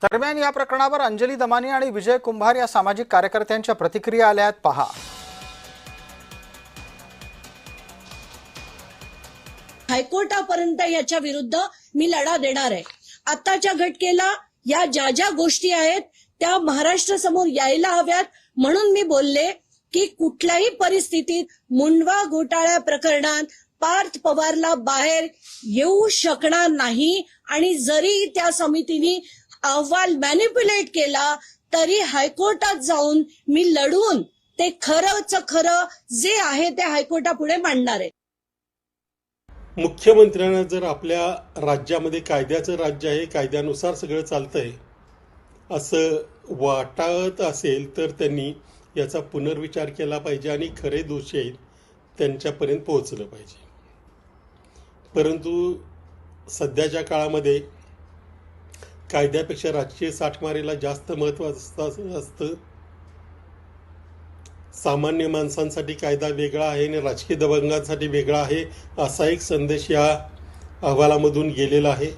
दरम्यान या प्रकरणावर अंजली दमानी आणि विजय कुंभार या सामाजिक कार्यकर्त्यांच्या प्रतिक्रिया आल्या आहेत, पहा. हायकोर्टापर्यंत याच्या विरुद्ध मी लढा देणार आहे. आताच्या घटनेला या ज्या ज्या गोष्टी आहेत त्या महाराष्ट्र समोर यायला हव्यात, म्हणून मी बोलले की कुठल्याही परिस्थितीत मुंडवा घोटाळ्या प्रकरणात पार्थ पवारला बाहेर येऊ शकणार नाही. आणि जरी त्या समितीने अहवाल मॅनिप्युलेट केला तरी हायकोर्टात जाऊन मी लढून ते खरंच खरं जे आहे ते हायकोर्टापुढे मांडणार आहे. मुख्यमंत्र्यांना जर आपल्या राज्यामध्ये कायद्याचं राज्य आहे, कायद्यानुसार सगळं चालतंय असं वाटत असेल तर त्यांनी याचा पुनर्विचार केला पाहिजे आणि खरे दोषी आहेत त्यांच्यापर्यंत पोहोचलं पाहिजे. परंतु सध्याच्या काळामध्ये कायद्यापेक्षा राजकीय साठमारीला जास्त महत्त्व असतं. सामान्य माणसांसाठी कायदा वेगळा आहे आणि राजकीय दबंगांसाठी वेगळा आहे, असा एक संदेश या अहवालामधून गेलेला आहे.